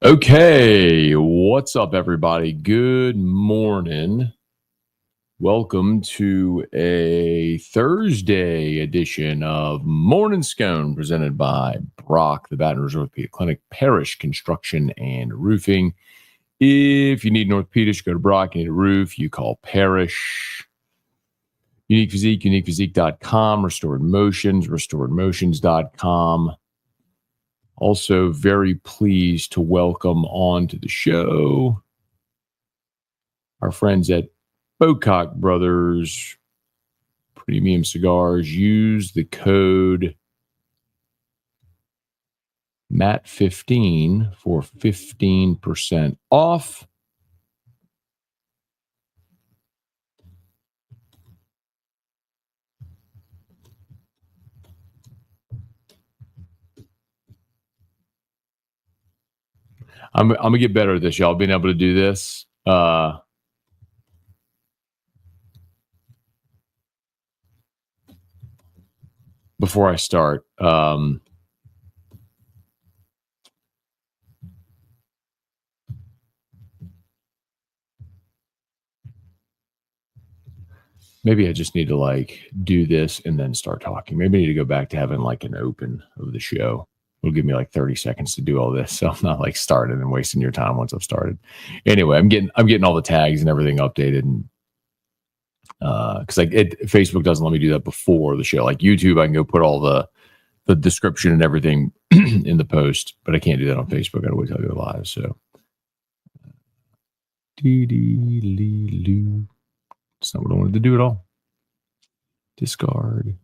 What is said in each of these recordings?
Okay, what's up, everybody? Good morning. Welcome to a Thursday edition of Morning Scone presented by Brock, the Baton Rouge Orthopedic Clinic, Parish Construction and Roofing. If you need an orthopedist, go to Brock. You need a roof, you call Parish. Unique Physique, uniquephysique.com, Restored Motions, restoredmotions.com. Also, very pleased to welcome on to the show our friends at Bocock Brothers Premium Cigars. Use the code MAT15 for 15% off. I'm gonna get better at this, y'all. Being able to do this. Before I start, maybe I just need to do this and then start talking. Maybe I need to go back to having an open of the show. It'll give me 30 seconds to do all this, so I'm not starting and wasting your time once I've started. Anyway, I'm getting all the tags and everything updated, and because Facebook doesn't let me do that before the show. Like YouTube, I can go put all the description and everything in the post, but I can't do that on Facebook. I gotta wait till I go live. So, it's not what I wanted to do at all. Discard.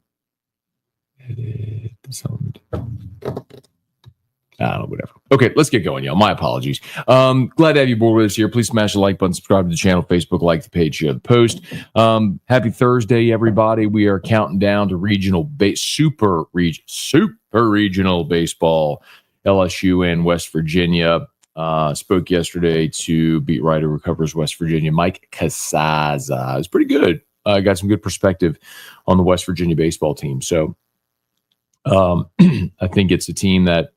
Edit. I don't know, whatever. Okay, let's get going, y'all. My apologies. Glad to have you aboard with us here. Please smash the like button, subscribe to the channel, Facebook, like the page, share the post. Happy Thursday, everybody. We are counting down to super regional baseball. LSU and West Virginia. Spoke yesterday to beat writer who covers West Virginia, Mike Casaza. It was pretty good. Got some good perspective on the West Virginia baseball team. So I think it's a team that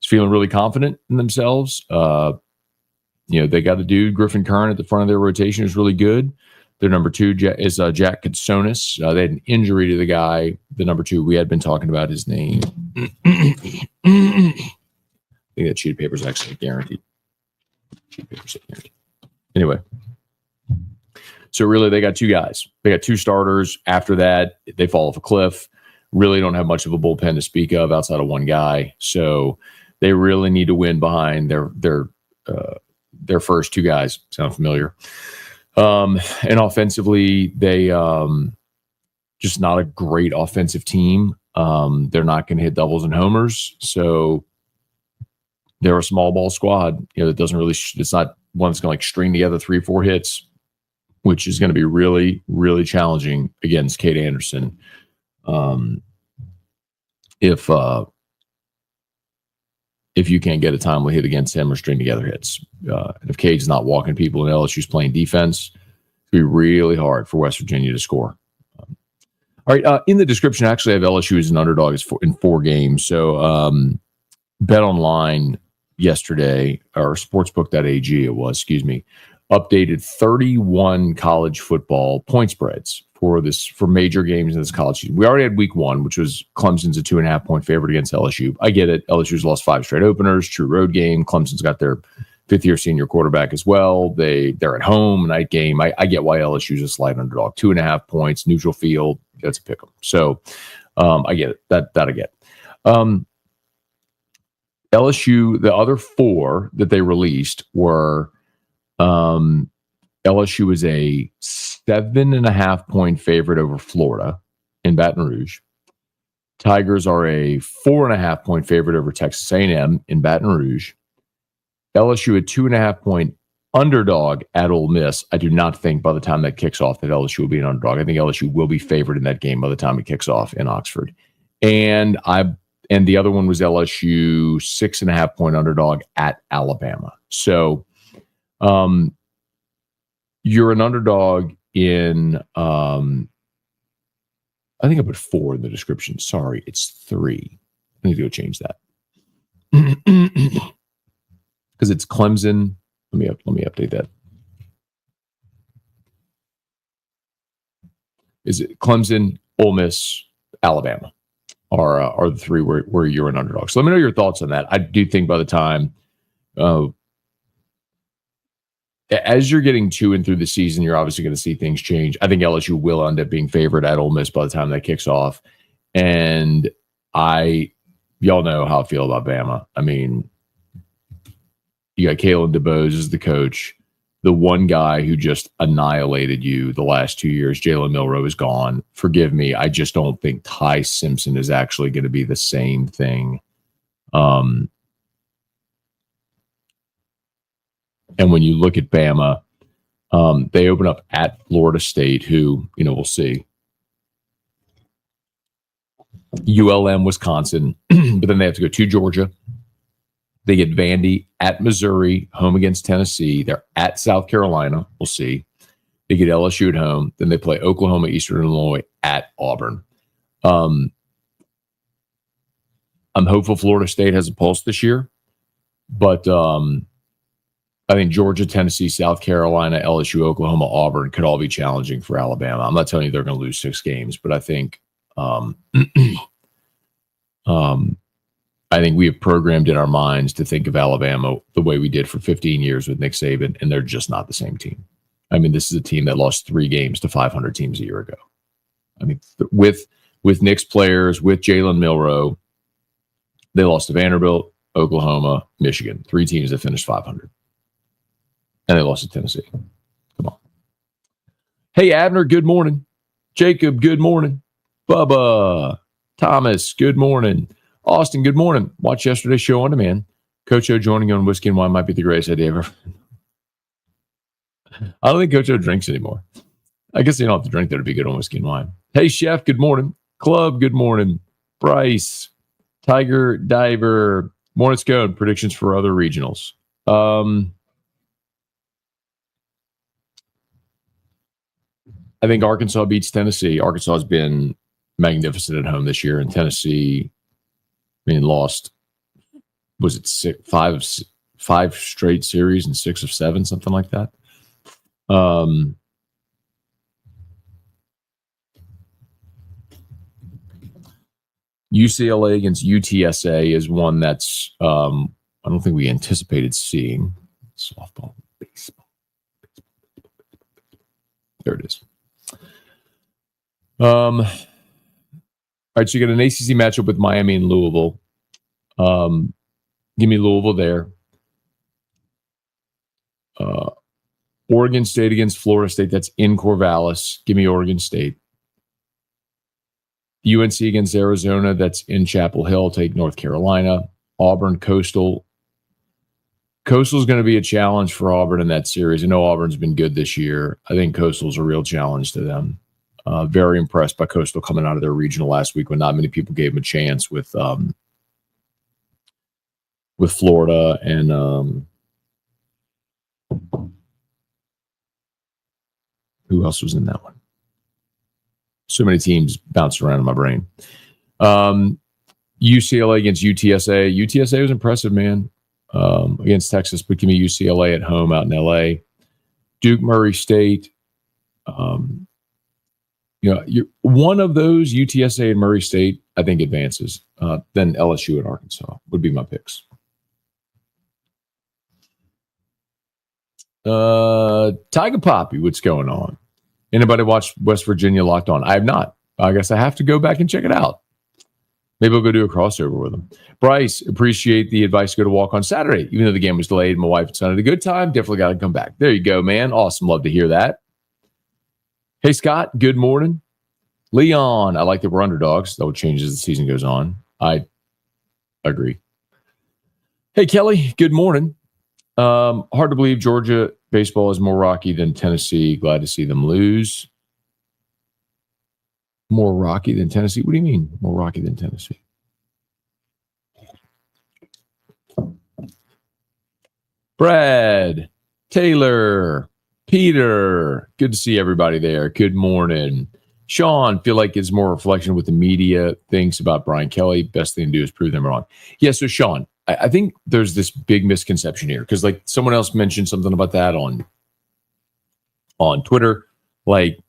is feeling really confident in themselves. They got a dude, Griffin Kern, at the front of their rotation who's really good. Their number two is Jack Katsonis. They had an injury to the guy, the number two. We had been talking about his name. I think that sheet of paper is actually guaranteed. Anyway, so really they got two guys. They got two starters. After that, they fall off a cliff. Really don't have much of a bullpen to speak of outside of one guy. So they really need to win behind their first two guys. Sound familiar? And offensively, they just not a great offensive team. They're not going to hit doubles and homers. So they're a small ball squad. That doesn't really. It's not one that's going to string together 3-4 hits, which is going to be really, really challenging against Cade Anderson. If you can't get a timely hit against him or string together hits, and if Cade's not walking people and LSU's playing defense, it's going to be really hard for West Virginia to score. All right, in the description, actually, I have LSU as an underdog in 4 games. So Bet Online yesterday, or sportsbook.ag it was, updated 31 college football point spreads for major games in this college season. We already had week 1, which was Clemson's a 2.5-point favorite against LSU. I get it. LSU's lost 5 straight openers, true road game. Clemson's got their 5th-year senior quarterback as well. They're at home, night game. I get why LSU's a slight underdog. 2.5 points, neutral field. That's a pick 'em. So I get it. That I get. LSU, the other 4 that they released were LSU is a 7.5-point favorite over Florida in Baton Rouge. Tigers are a 4.5-point favorite over Texas A&M in Baton Rouge. LSU a 2.5-point underdog at Ole Miss. I do not think by the time that kicks off that LSU will be an underdog. I think LSU will be favored in that game by the time it kicks off in Oxford. And the other one was LSU 6.5-point underdog at Alabama. So you're an underdog in I think I put 4 in the description. Sorry, it's 3. I need to go change that. Because it's Clemson. Let me update that. Is it Clemson, Ole Miss, Alabama are the three where you're an underdog. So let me know your thoughts on that. I do think by the time as you're getting to and through the season, you're obviously going to see things change. I think LSU will end up being favored at Ole Miss by the time that kicks off. And y'all know how I feel about Bama. I mean, you got Kalen DeBose as the coach. The one guy who just annihilated you the last 2 years, Jalen Milroe, is gone. Forgive me. I just don't think Ty Simpson is actually going to be the same thing. And when you look at Bama, they open up at Florida State, who, we'll see. ULM, Wisconsin, but then they have to go to Georgia. They get Vandy at Missouri, home against Tennessee. They're at South Carolina. We'll see. They get LSU at home. Then they play Oklahoma, Eastern Illinois, at Auburn. I'm hopeful Florida State has a pulse this year, but I think Georgia, Tennessee, South Carolina, LSU, Oklahoma, Auburn could all be challenging for Alabama. I'm not telling you they're going to lose 6 games, but I think I think we have programmed in our minds to think of Alabama the way we did for 15 years with Nick Saban, and they're just not the same team. I mean, this is a team that lost 3 games to 500 teams a year ago. I mean, with Nick's players, with Jalen Milroe, they lost to Vanderbilt, Oklahoma, Michigan, 3 teams that finished 500. And they lost to Tennessee. Come on. Hey, Abner, good morning. Jacob, good morning. Bubba, Thomas, good morning. Austin, good morning. Watch yesterday's show on demand. Coach O joining you on Whiskey and Wine might be the greatest idea ever. I don't think Coach O drinks anymore. I guess you don't have to drink there to be good on Whiskey and Wine. Hey, Chef, good morning. Club, good morning. Bryce, Tiger, Diver, morning Scone. Predictions for other regionals. I think Arkansas beats Tennessee. Arkansas has been magnificent at home this year, and Tennessee, lost, was it 5 straight series and 6 of 7, something like that. UCLA against UTSA is one that's I don't think we anticipated seeing. Softball, baseball. There it is. All right, so you got an ACC matchup with Miami and Louisville. Give me Louisville there. Oregon State against Florida State. That's in Corvallis. Give me Oregon State. UNC against Arizona. That's in Chapel Hill. Take North Carolina. Auburn, Coastal. Coastal is going to be a challenge for Auburn in that series. I know Auburn's been good this year. I think Coastal's a real challenge to them. Very impressed by Coastal coming out of their regional last week when not many people gave them a chance with Florida and who else was in that one? So many teams bounced around in my brain. UCLA against UTSA. UTSA was impressive, man, against Texas, but give me UCLA at home out in LA. Duke, Murray State. One of those, UTSA and Murray State, I think advances. Then LSU and Arkansas would be my picks. Tiger Poppy, what's going on? Anybody watch West Virginia Locked On? I have not. I guess I have to go back and check it out. Maybe I'll go do a crossover with them. Bryce, appreciate the advice to go to walk on Saturday. Even though the game was delayed, my wife and son had a good time. Definitely got to come back. There you go, man. Awesome. Love to hear that. Hey, Scott, good morning. Leon, I like that we're underdogs. That will change as the season goes on. I agree. Hey, Kelly, good morning. Hard to believe Georgia baseball is more rocky than Tennessee. Glad to see them lose. More rocky than Tennessee? What do you mean more rocky than Tennessee? Brad, Taylor, Peter, good to see everybody there. Good morning. Sean, feel like it's more a reflection of what the media thinks about Brian Kelly. Best thing to do is prove them wrong. Yeah, so Sean, I think there's this big misconception here because like someone else mentioned something about that on Twitter. Like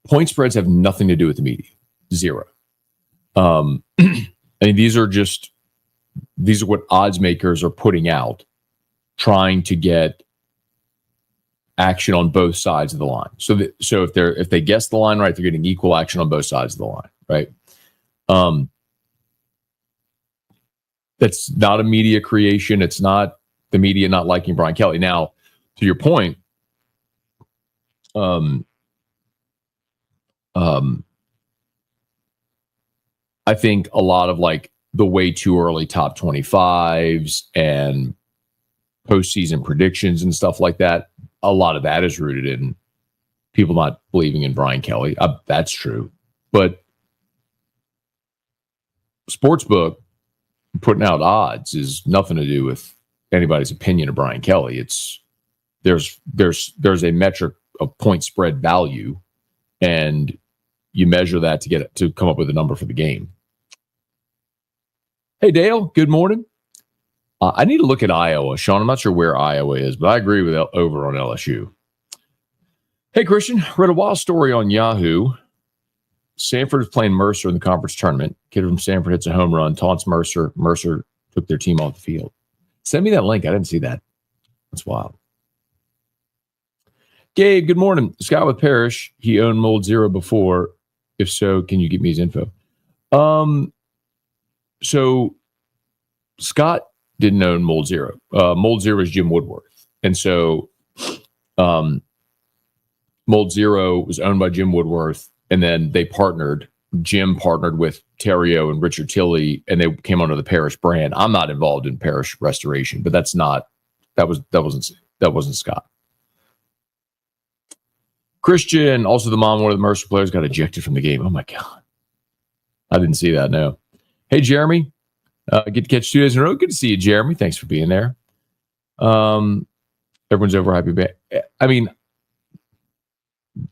point spreads have nothing to do with the media. Zero. I mean, these are what odds makers are putting out, trying to get action on both sides of the line. So if they guess the line right, they're getting equal action on both sides of the line, right? That's not a media creation. It's not the media not liking Brian Kelly. Now, to your point, I think a lot of like the way too early top 25s and postseason predictions and stuff like that, a lot of that is rooted in people not believing in Brian Kelly. That's true. But sportsbook putting out odds is nothing to do with anybody's opinion of Brian Kelly. It's there's a metric of point spread value, and you measure that to come up with a number for the game. Hey, Dale, good morning. I need to look at Iowa. Sean, I'm not sure where Iowa is, but I agree with over on LSU. Hey, Christian, read a wild story on Yahoo. Sanford is playing Mercer in the conference tournament. Kid from Sanford hits a home run, taunts Mercer. Mercer took their team off the field. Send me that link. I didn't see that. That's wild. Gabe, good morning. Scott with Parrish. He owned Mold Zero before. If so, can you give me his info? So Scott didn't own Mold Zero. Mold Zero is Jim Woodworth. And so Mold Zero was owned by Jim Woodworth, and then they partnered. Jim partnered with Terrio and Richard Tilley, and they came under the Parrish brand. I'm not involved in Parrish restoration, but that wasn't Scott. Christian, also the mom of one of the Mercer players, got ejected from the game. Oh my God. I didn't see that, no. Hey, Jeremy. Get to catch 2 days in a row. Good to see you, Jeremy. Thanks for being there. Everyone's over happy. I mean,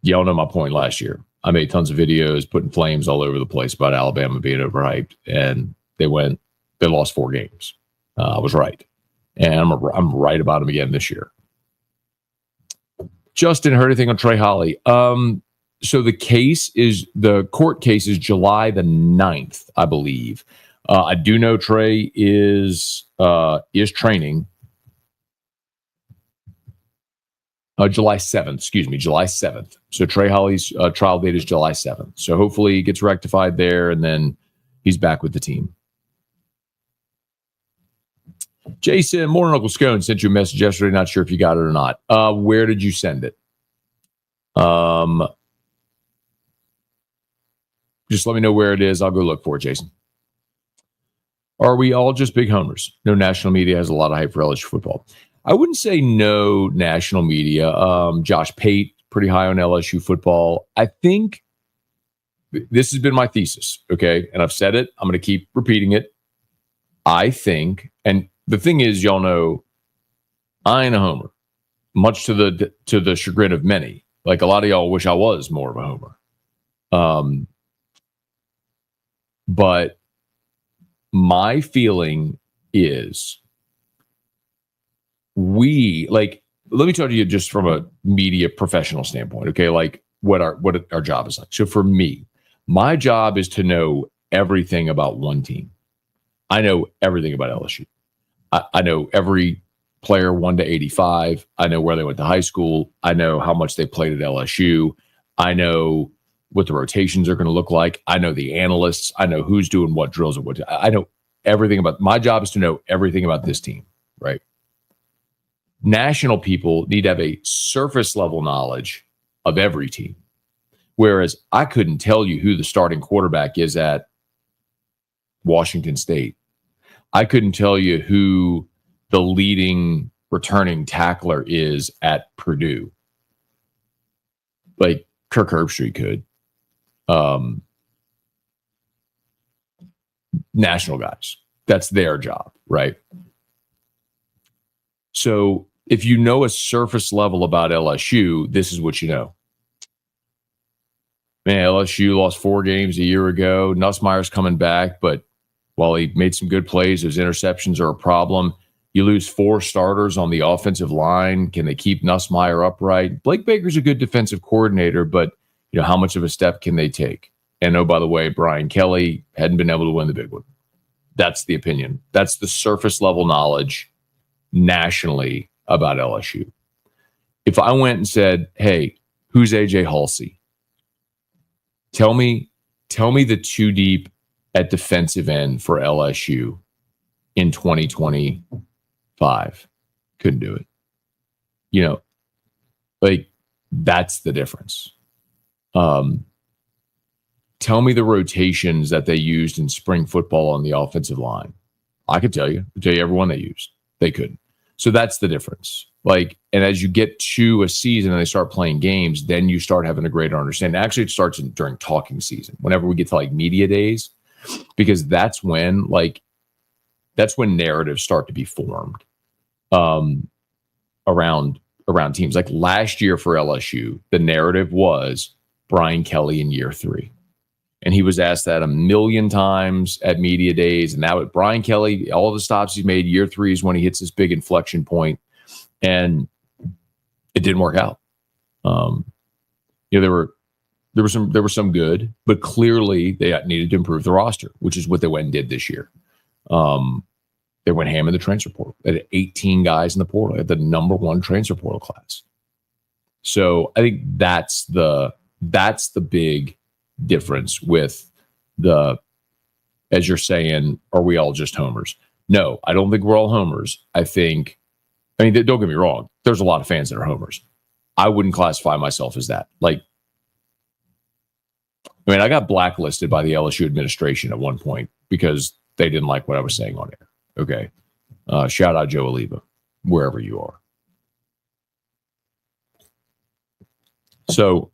y'all know my point last year. I made tons of videos putting flames all over the place about Alabama being overhyped, and they lost 4 games. I was right. And I'm right about them again this year. Justin, heard anything on Trey Holly? So the court case is July the 9th, I believe. I do know Trey is training. July 7th. So Trey Holly's trial date is July 7th. So hopefully he gets rectified there, and then he's back with the team. Jason, morning, Uncle Scone. Sent you a message yesterday. Not sure if you got it or not. Where did you send it? Just let me know where it is. I'll go look for it, Jason. Are we all just big homers? No national media has a lot of hype for LSU football. I wouldn't say no national media. Josh Pate, pretty high on LSU football. I think this has been my thesis, okay? And I've said it. I'm going to keep repeating it. I think, and the thing is, y'all know, I ain't a homer, much to the chagrin of many. Like a lot of y'all wish I was more of a homer. But my feeling is let me talk to you just from a media professional standpoint, okay? Like what our job is like. So for me, my job is to know everything about one team. I know everything about LSU. I know every player 1 to 85. I know where they went to high school. I know how much they played at LSU. I know what the rotations are going to look like. I know the analysts. I know who's doing what drills and what. I know everything about. My job is to know everything about this team, right? National people need to have a surface level knowledge of every team, whereas I couldn't tell you who the starting quarterback is at Washington State. I couldn't tell you who the leading returning tackler is at Purdue. Like Kirk Herbstreit could. National guys. That's their job, right? So if you know a surface level about LSU, this is what you know. Man, LSU lost 4 games a year ago. Nussmeier's coming back, but while he made some good plays, his interceptions are a problem. You lose 4 starters on the offensive line. Can they keep Nussmeier upright? Blake Baker's a good defensive coordinator, but how much of a step can they take? And oh, by the way, Brian Kelly hadn't been able to win the big one. That's the opinion. That's the surface level knowledge nationally about LSU. If I went and said, "Hey, who's AJ Halsey? Tell me the 2 deep at defensive end for LSU in 2025." Couldn't do it. That's the difference. Tell me the rotations that they used in spring football on the offensive line. I could tell you. I'd tell you every one they used. They couldn't. So that's the difference. And as you get to a season and they start playing games, then you start having a greater understanding. Actually, it starts during talking season, whenever we get to media days, because that's when narratives start to be formed around teams. Like last year for LSU, the narrative was Brian Kelly in year 3. And he was asked that a million times at media days. And now with Brian Kelly, all of the stops he's made, year 3 is when he hits this big inflection point. And it didn't work out. There were some good, but clearly they needed to improve the roster, which is what they went and did this year. They went ham in the transfer portal. They had 18 guys in the portal. They had the number 1 transfer portal class. So I think that's the big difference with as you're saying, are we all just homers? No, I don't think we're all homers. don't get me wrong. There's a lot of fans that are homers. I wouldn't classify myself as that. I got blacklisted by the LSU administration at one point because they didn't like what I was saying on air. Okay. Shout out Joe Oliva, wherever you are. So,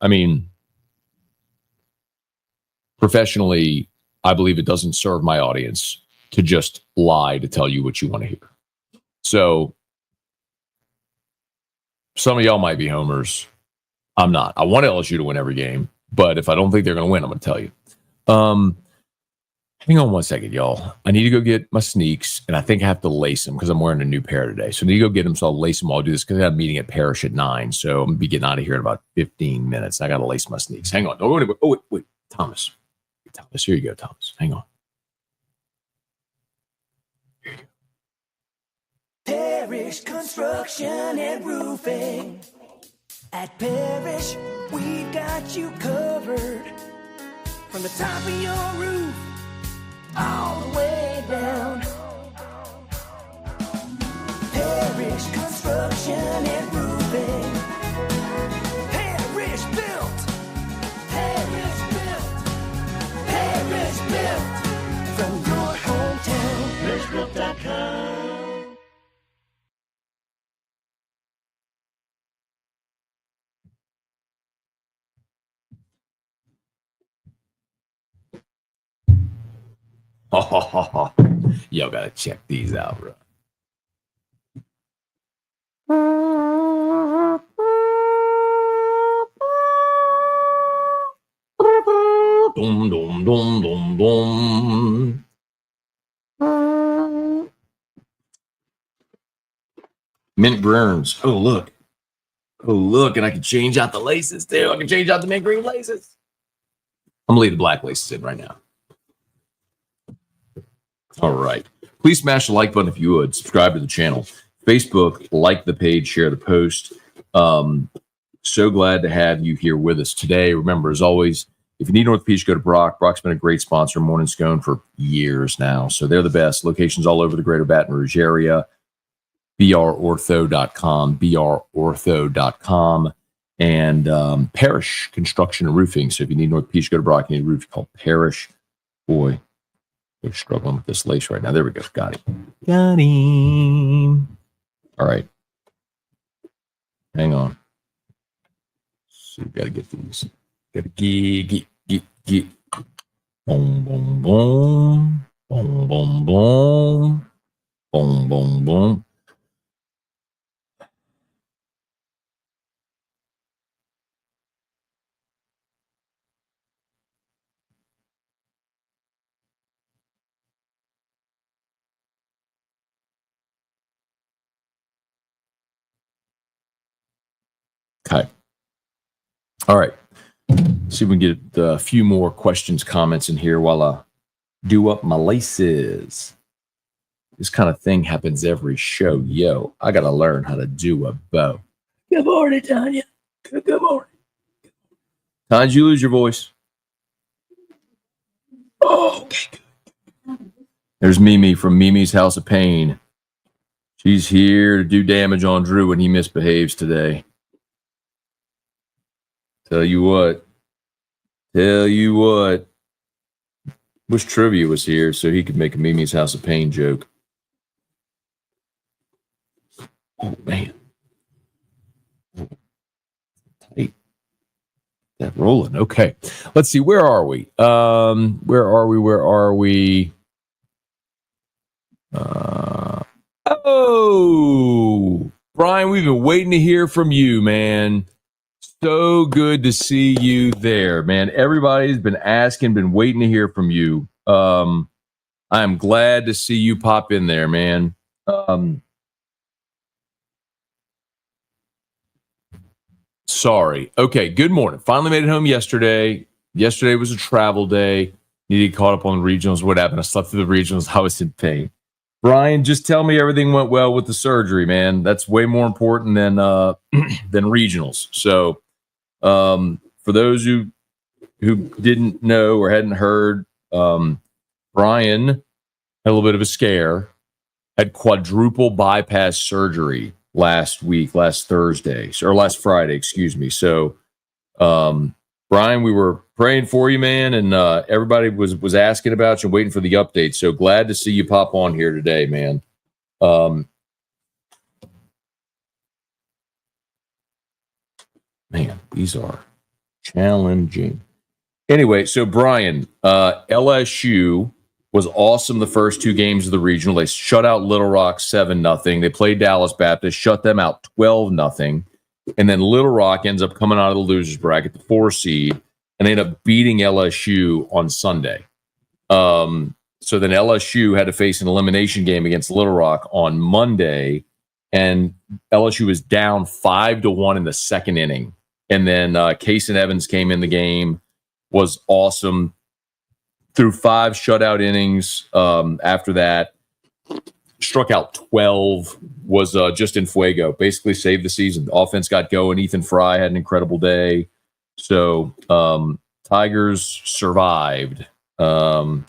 professionally, I believe it doesn't serve my audience to just lie to tell you what you want to hear. So some of y'all might be homers. I'm not. I want LSU to win every game, but if I don't think they're going to win, I'm going to tell you. Hang on one second, y'all. I need to go get my sneaks, and I think I have to lace them because I'm wearing a new pair today. So I need to go get them, so I'll lace them. I'll do this because I have a meeting at Parish at 9, so I'm going to be getting out of here in about 15 minutes. I got to lace my sneaks. Hang on. Don't go anywhere. Oh, wait. Thomas, here you go, Thomas. Hang on. Here you go. Parish Construction and Roofing. At Parish, we've got you covered. From the top of your roof, all the way down. Parish Construction and Roofing. Parish built. Parish built. Parish built. From your hometown. ParishBuilt.com. Y'all gotta check these out, bro. Dum, dum, dum, dum, dum. Mint Burns. Oh, look. And I can change out the laces, too. I can change out the mint green laces. I'm going to leave the black laces in right now. All right. Please smash the like button if you would. Subscribe to the channel. Facebook, like the page, share the post. So glad to have you here with us today. Remember, as always, if you need North Peach, go to Brock. Brock's been a great sponsor of Morning Scone for years now. So they're the best. Locations all over the greater Baton Rouge area. brortho.com, and Parish Construction and Roofing. So if you need North Peach, go to Brock. You need a roof called Parish. Boy, we're struggling with this lace right now. There we go. Got him. All right. Hang on. So we got to get these. Got to get. Boom, boom, boom. Boom, boom, boom. Boom, boom, boom. Okay. All right. See if we can get a few more questions, comments in here while I do up my laces. This kind of thing happens every show. Yo, I got to learn how to do a bow. Good morning, Tanya. Good morning. Tanya, did you lose your voice? Oh, okay. There's Mimi from Mimi's House of Pain. She's here to do damage on Drew when he misbehaves today. Tell you what. Wish Trivia was here so he could make a Mimi's House of Pain joke. Oh, man. Tight. That rolling. Okay. Let's see. Where are we? Where are we? Brian, we've been waiting to hear from you, man. So good to see you there, man. Everybody's been asking, been waiting to hear from you. I'm glad to see you pop in there, man. Sorry. Okay, good morning. Finally made it home yesterday. Yesterday was a travel day. Needed caught up on the regionals. What happened? I slept through the regionals. I was in pain. Brian, just tell me everything went well with the surgery, man. That's way more important than regionals. So, for those who didn't know or hadn't heard, Brian had a little bit of a scare. Had quadruple bypass surgery last Thursday, or last Friday, excuse me. So, Brian, we were praying for you, man, and everybody was asking about you and waiting for the update. So glad to see you pop on here today, man. Man, these are challenging. Anyway, so Brian, LSU was awesome the first two games of the regional. They shut out Little Rock 7-0. They played Dallas Baptist, shut them out 12-0. And then Little Rock ends up coming out of the losers bracket, the 4 seed, and they end up beating LSU on Sunday. So then LSU had to face an elimination game against Little Rock on Monday, and LSU was down 5-1 in the second inning. And then Cason Evans came in the game, was awesome. Threw 5 shutout innings after that. Struck out 12, was just in fuego. Basically saved the season. The offense got going. Ethan Fry had an incredible day. So Tigers survived. And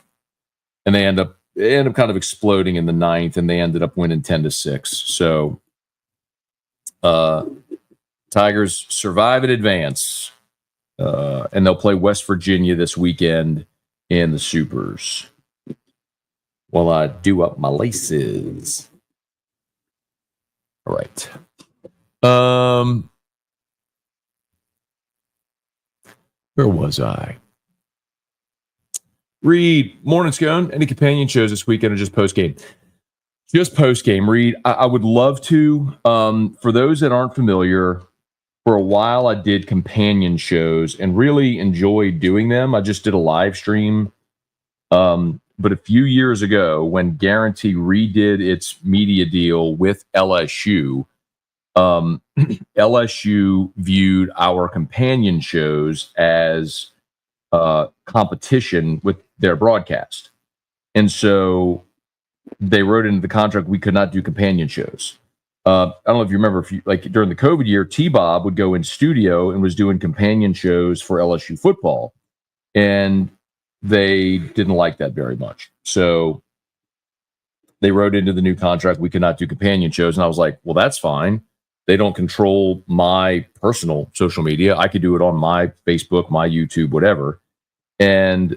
they end up kind of exploding in the 9th, and they ended up winning 10-6. So Tigers survive and advance. And they'll play West Virginia this weekend in the Supers. While I do up my laces. All right. Where was I? Reed, morning, Scone. Any companion shows this weekend or just post-game? Just post-game, Reed. I would love to. For those that aren't familiar, for a while I did companion shows and really enjoyed doing them. I just did a live stream. But a few years ago, when Guarantee redid its media deal with LSU, LSU viewed our companion shows as competition with their broadcast. And so they wrote into the contract we could not do companion shows. I don't know if you remember, like during the COVID year, T-Bob would go in studio and was doing companion shows for LSU football. And they didn't like that very much. So they wrote into the new contract, we cannot do companion shows. And I was like, well, that's fine. They don't control my personal social media. I could do it on my Facebook, my YouTube, whatever. And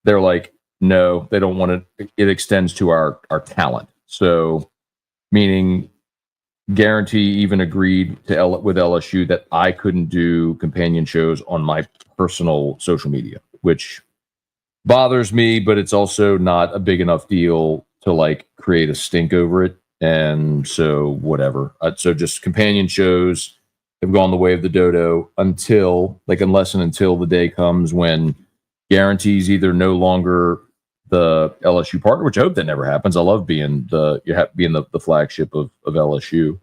they're like, no, they don't want it. It extends to our talent. So meaning Guarantee even agreed with LSU that I couldn't do companion shows on my personal social media, which bothers me, but it's also not a big enough deal to like create a stink over it. And so whatever. So just companion shows have gone the way of the dodo unless and until the day comes when Guarantee's either no longer the LSU partner, which I hope that never happens. I love being the flagship of LSU.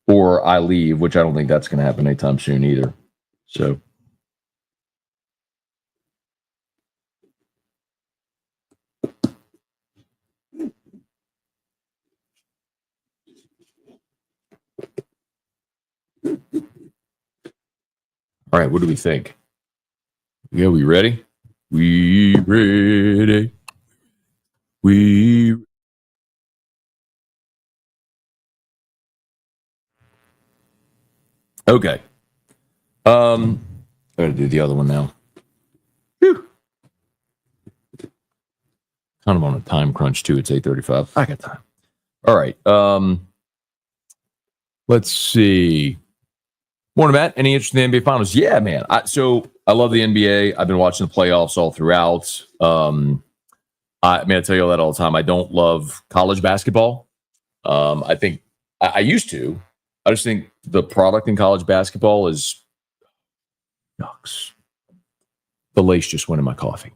or I leave, which I don't think that's going to happen anytime soon either. So. All right, what do we think? Yeah, we ready? We ready. We okay. I gotta do the other one now. Whew. Kind of on a time crunch too. It's 8:35. I got time. All right. Let's see. Morning, Matt. Any interest in the NBA Finals? Yeah, man. So I love the NBA. I've been watching the playoffs all throughout. I tell you all that all the time. I don't love college basketball. I think I used to. I just think the product in college basketball is yucks. The lace just went in my coffee.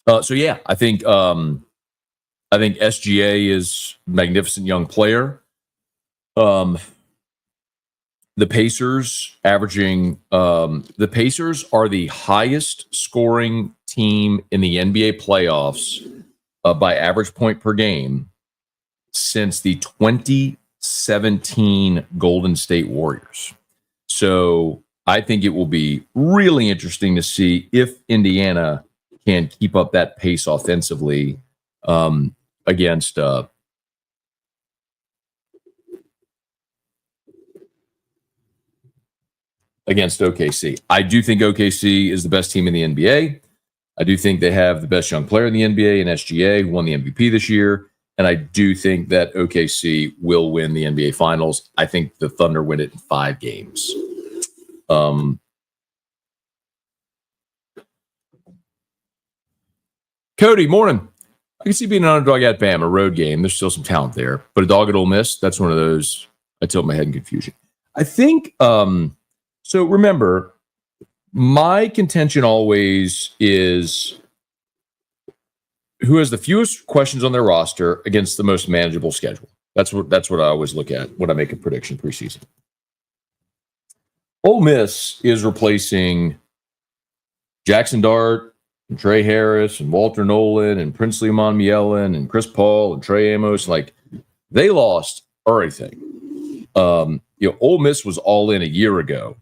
So yeah, I think SGA is a magnificent young player. The Pacers the Pacers are the highest scoring team in the NBA playoffs by average point per game since the 2017 Golden State Warriors. So I think it will be really interesting to see if Indiana can keep up that pace offensively against OKC. I do think OKC is the best team in the NBA. I do think they have the best young player in the NBA in SGA, who won the MVP this year. And I do think that OKC will win the NBA Finals. I think the Thunder win it in 5 games. Cody, morning. I can see being an underdog at Bam, a road game. There's still some talent there. But a dog at Ole Miss, that's one of those I tilt my head in confusion. I think, so remember, my contention always is who has the fewest questions on their roster against the most manageable schedule. That's what I always look at when I make a prediction preseason. Ole Miss is replacing Jackson Dart and Trey Harris and Walter Nolan and Princely Monmielen and Chris Paul and Trey Amos. Like, they lost everything. Ole Miss was all in a year ago.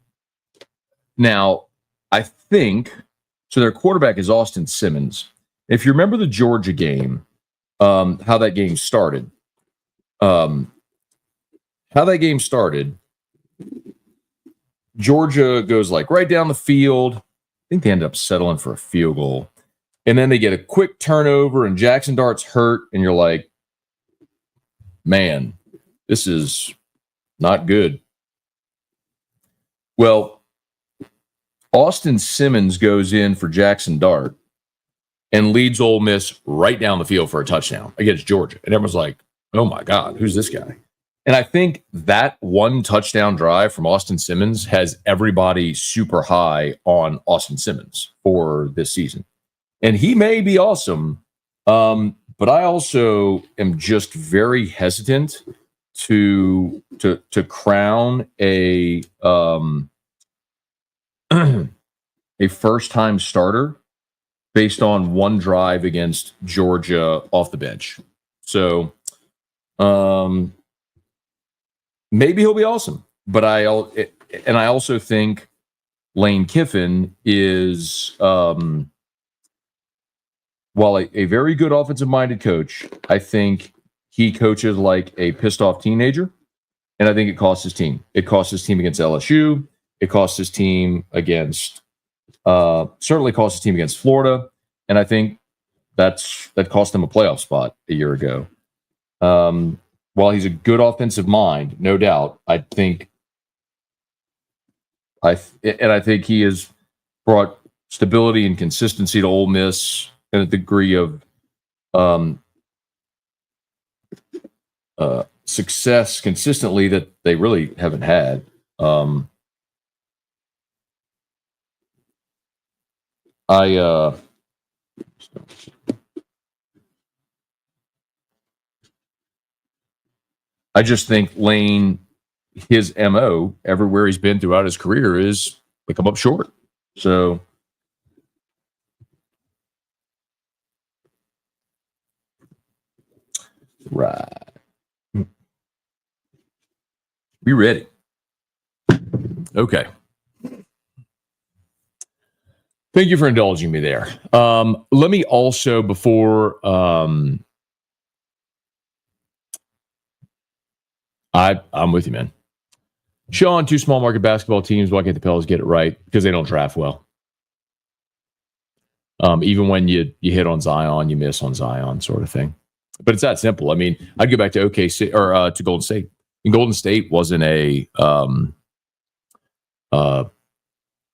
Now, I think so. Their quarterback is Austin Simmons. If you remember the Georgia game, how that game started, Georgia goes like right down the field. I think they ended up settling for a field goal. And then they get a quick turnover and Jackson Dart's hurt. And you're like, man, this is not good. Well, Austin Simmons goes in for Jackson Dart and leads Ole Miss right down the field for a touchdown against Georgia. And everyone's like, oh my God, who's this guy? And I think that one touchdown drive from Austin Simmons has everybody super high on Austin Simmons for this season. And he may be awesome, but I also am just very hesitant to crown a a first-time starter based on one drive against Georgia off the bench. So maybe he'll be awesome. But I also think Lane Kiffin is, while a very good offensive-minded coach, I think he coaches like a pissed-off teenager, and I think it costs his team. It costs his team against LSU. It costs his team against certainly cost his team against Florida, and I think that cost them a playoff spot a year ago. While he's a good offensive mind, no doubt, I think he has brought stability and consistency to Ole Miss and a degree of success consistently that they really haven't had. I just think Lane, his MO, everywhere he's been throughout his career, is they come up short. So, right. We ready? Okay. Thank you for indulging me there. Let me also, before I'm with you, man. Sean, 2 small market basketball teams. Why can't the Pels get it right? Because they don't draft well. Even when you hit on Zion, you miss on Zion, sort of thing. But it's that simple. I mean, I'd go back to OKC or to Golden State. And Golden State wasn't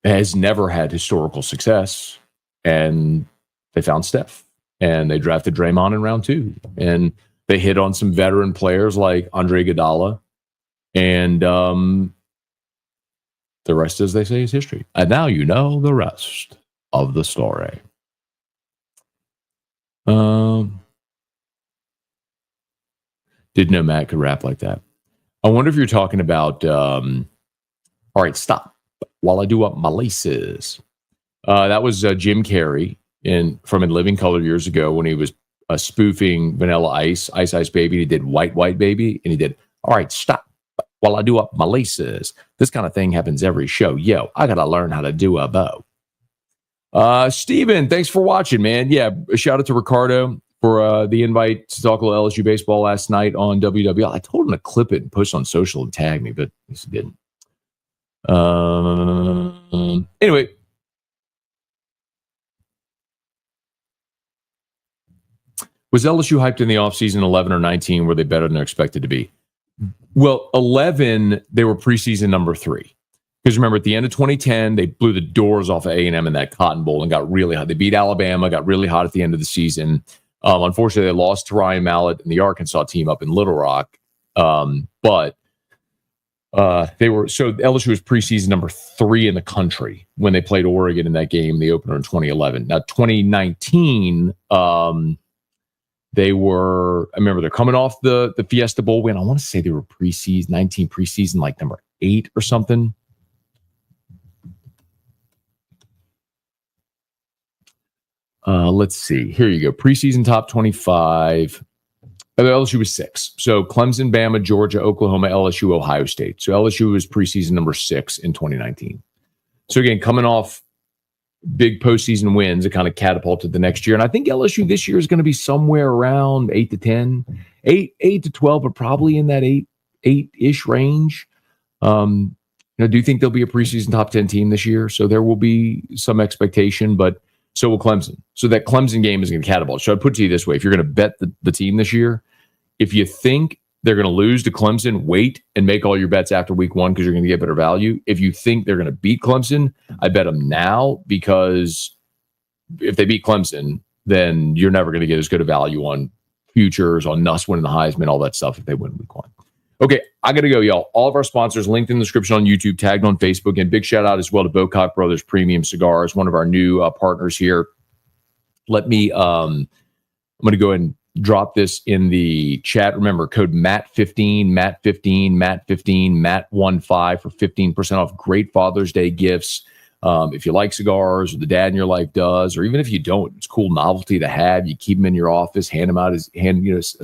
has never had historical success, and they found Steph, and they drafted Draymond in round 2, and they hit on some veteran players like Andre Iguodala, and the rest, as they say, is history. And now you know the rest of the story. Didn't know Matt could rap like that. I wonder if you're talking about. All right, stop while I do up my laces. That was Jim Carrey from In Living Color years ago when he was spoofing Vanilla Ice, Ice Ice Baby. He did White White Baby, and he did, all right, stop while I do up my laces. This kind of thing happens every show. Yo, I got to learn how to do a bow. Steven, thanks for watching, man. Yeah, shout out to Ricardo for the invite to talk a little LSU baseball last night on WWL. I told him to clip it and post on social and tag me, but he didn't. Anyway, was LSU hyped in the offseason 11 or 19? Were they better than they're expected to be? Well, 11, they were preseason number 3. Because remember, at the end of 2010, they blew the doors off of A&M in that Cotton Bowl and got really hot. They beat Alabama, got really hot at the end of the season. Unfortunately, they lost to Ryan Mallett and the Arkansas team up in Little Rock. But they were, so LSU was preseason number 3 in the country when they played Oregon in that game, the opener in 2011. Now, 2019, they were, I remember they're coming off the Fiesta Bowl win. I want to say they were preseason, 19 preseason, like number 8 or something. Let's see. Here you go. Preseason top 25. LSU was 6. So Clemson, Bama, Georgia, Oklahoma, LSU, Ohio State. So LSU was preseason number 6 in 2019. So again, coming off big postseason wins, it kind of catapulted the next year. And I think LSU this year is going to be somewhere around 8 to 10, 8 to 12, but probably in that 8-ish range. Do you think they'll be a preseason top 10 team this year? So there will be some expectation, but so will Clemson. So that Clemson game is going to catapult. So I'd put it to you this way. If you're going to bet the team this year, if you think they're going to lose to Clemson, wait and make all your bets after week 1 because you're going to get better value. If you think they're going to beat Clemson, I bet them now because if they beat Clemson, then you're never going to get as good a value on futures, on Nuss winning the Heisman, all that stuff if they win week 1. Okay, I got to go, y'all. All of our sponsors linked in the description on YouTube, tagged on Facebook, and big shout out as well to Bocock Brothers Premium Cigars, one of our new partners here. Let me, I'm going to go ahead and drop this in the chat. Remember, code MAT15, MAT15, MAT15, MAT15 for 15% off great Father's Day gifts. If you like cigars, or the dad in your life does, or even if you don't, it's a cool novelty to have. You keep them in your office, hand a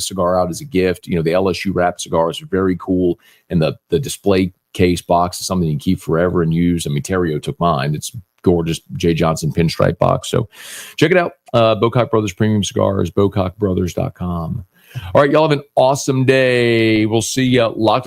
cigar out as a gift. The LSU wrapped cigars are very cool, and the display case box is something you can keep forever and use. I mean, Terrio took mine. It's gorgeous Jay Johnson pinstripe box. So check it out. Bocock Brothers Premium Cigars, bocockbrothers.com. All right, y'all have an awesome day. We'll see you locked